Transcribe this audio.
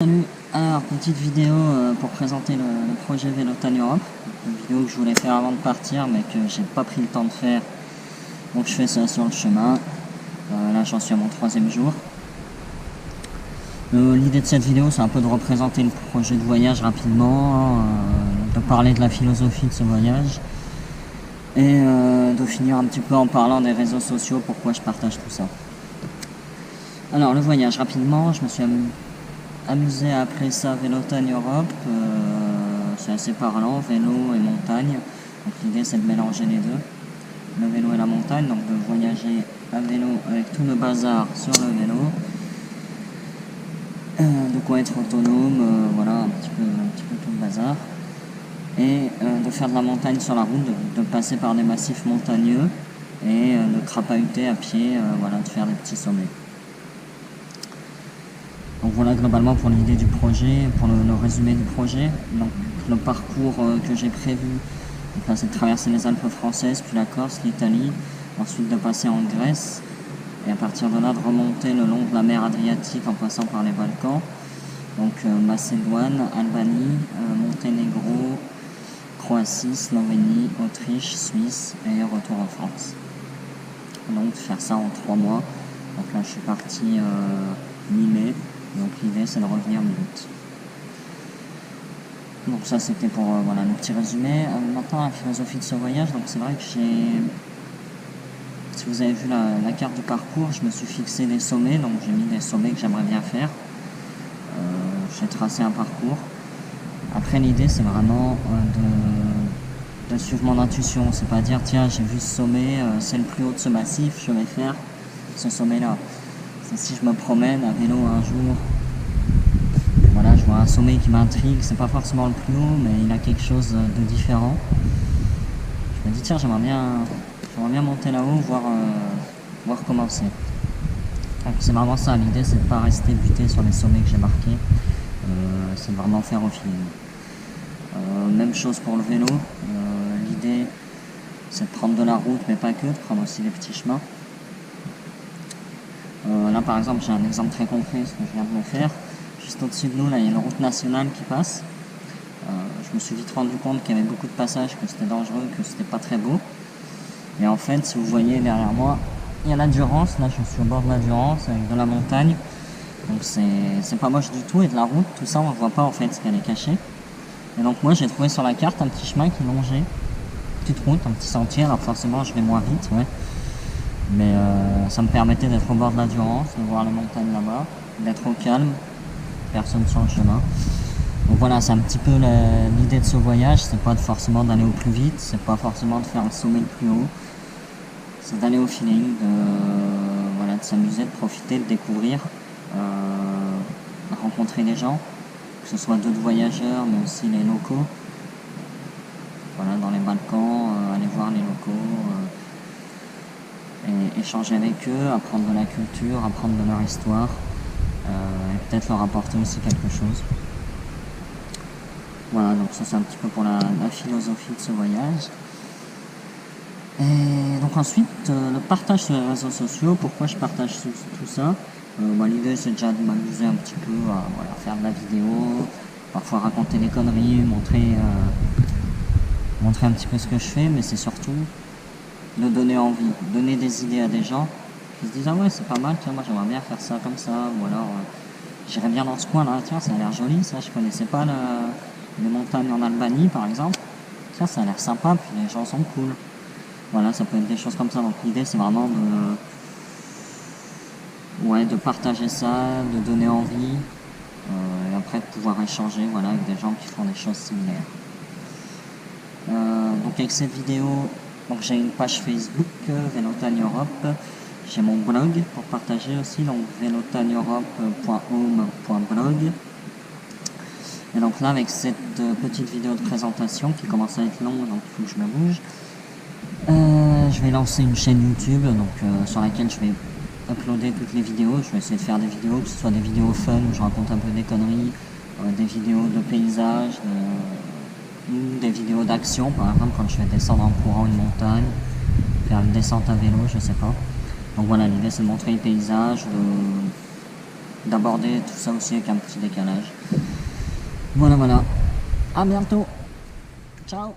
Salut, alors petite vidéo pour présenter le projet Vélotagne Europe, une vidéo que je voulais faire avant de partir mais que j'ai pas pris le temps de faire, donc je fais ça sur le chemin. Là j'en suis à mon 3e jour. L'idée de cette vidéo c'est un peu de représenter le projet de voyage rapidement, de parler de la philosophie de ce voyage et de finir un petit peu en parlant des réseaux sociaux, pourquoi je partage tout ça. Alors le voyage rapidement, je me suis amusé à appeler ça Vélotagne Europe, c'est assez parlant, vélo et montagne, donc l'idée c'est de mélanger les deux, le vélo et la montagne, donc de voyager à vélo avec tout le bazar sur le vélo, de quoi être autonome, voilà un petit peu tout le bazar, et de faire de la montagne sur la route, de passer par des massifs montagneux et de crapahuter à pied, voilà, de faire des petits sommets. Donc voilà globalement pour l'idée du projet, pour le résumé du projet. Donc le parcours que j'ai prévu, donc là c'est de traverser les Alpes françaises, puis la Corse, l'Italie, ensuite de passer en Grèce, et à partir de là de remonter le long de la mer Adriatique en passant par les Balkans, donc Macédoine, Albanie, Monténégro, Croatie, Slovénie, Autriche, Suisse et retour en France. Donc faire ça en 3 mois, donc là je suis parti mi-mai. Donc l'idée c'est de revenir mi-août. Donc ça c'était pour voilà, le petit résumé. Maintenant la philosophie de ce voyage, donc c'est vrai que si vous avez vu la carte du parcours, je me suis fixé des sommets, donc j'ai mis des sommets que j'aimerais bien faire. J'ai tracé un parcours. Après l'idée c'est vraiment de suivre mon intuition, c'est pas dire tiens j'ai vu ce sommet, c'est le plus haut de ce massif, je vais faire ce sommet là. Si je me promène à vélo un jour, voilà, je vois un sommet qui m'intrigue, c'est pas forcément le plus haut, mais il a quelque chose de différent. Je me dis tiens, j'aimerais bien monter là-haut, voir comment c'est. Donc c'est vraiment ça, l'idée c'est de pas rester buté sur les sommets que j'ai marqués, c'est de vraiment faire au feeling. Même chose pour le vélo, l'idée c'est de prendre de la route, mais pas que, de prendre aussi les petits chemins. Là par exemple j'ai un exemple très concret, ce que je viens de me faire. Juste au-dessus de nous, là il y a une route nationale qui passe. Je me suis vite rendu compte qu'il y avait beaucoup de passages, que c'était dangereux, que c'était pas très beau. Et en fait, si vous voyez derrière moi, il y a la Durance, là je suis au bord de la Durance avec de la montagne. Donc c'est pas moche du tout, et de la route, tout ça on voit pas en fait ce qu'elle est cachée. Et donc moi j'ai trouvé sur la carte un petit chemin qui longeait, une petite route, un petit sentier, alors forcément je vais moins vite, ouais. Mais ça me permettait d'être au bord de la Durance, de voir les montagnes là-bas, d'être au calme, personne sur le chemin. Donc voilà, c'est un petit peu l'idée de ce voyage, c'est pas forcément d'aller au plus vite, c'est pas forcément de faire le sommet le plus haut, c'est d'aller au feeling, voilà, de s'amuser, de profiter, de découvrir, de rencontrer les gens, que ce soit d'autres voyageurs, mais aussi les locaux. Voilà, dans les Balkans, aller voir les locaux, et échanger avec eux, apprendre de la culture, apprendre de leur histoire, et peut-être leur apporter aussi quelque chose. Voilà, donc ça c'est un petit peu pour la philosophie de ce voyage. Et donc ensuite, le partage sur les réseaux sociaux, pourquoi je partage tout ça, l'idée c'est déjà de m'amuser un petit peu à voilà, faire de la vidéo, parfois raconter des conneries, montrer un petit peu ce que je fais, mais c'est surtout de donner envie, donner des idées à des gens qui se disent ah ouais c'est pas mal, tiens moi j'aimerais bien faire ça comme ça, ou alors j'irais bien dans ce coin là, tiens ça a l'air joli ça, je connaissais pas les montagnes en Albanie par exemple, tiens ça a l'air sympa, puis les gens sont cool. Voilà, ça peut être des choses comme ça, donc l'idée c'est vraiment de partager ça, de donner envie, et après de pouvoir échanger voilà, avec des gens qui font des choses similaires. Donc avec cette vidéo, donc j'ai une page Facebook, Vélotagne Europe, j'ai mon blog pour partager aussi, donc velotagneeurope.home.blog. Et donc là avec cette petite vidéo de présentation qui commence à être longue, donc il faut que je me bouge, je vais lancer une chaîne YouTube donc, sur laquelle je vais uploader toutes les vidéos. Je vais essayer de faire des vidéos, que ce soit des vidéos fun où je raconte un peu des conneries, des vidéos de paysages, ou des vidéos d'action, par exemple quand je vais descendre en courant une montagne, faire une descente à vélo, je sais pas. Donc voilà, l'idée c'est de montrer les paysages, d'aborder tout ça aussi avec un petit décalage. Voilà, voilà. À bientôt. Ciao.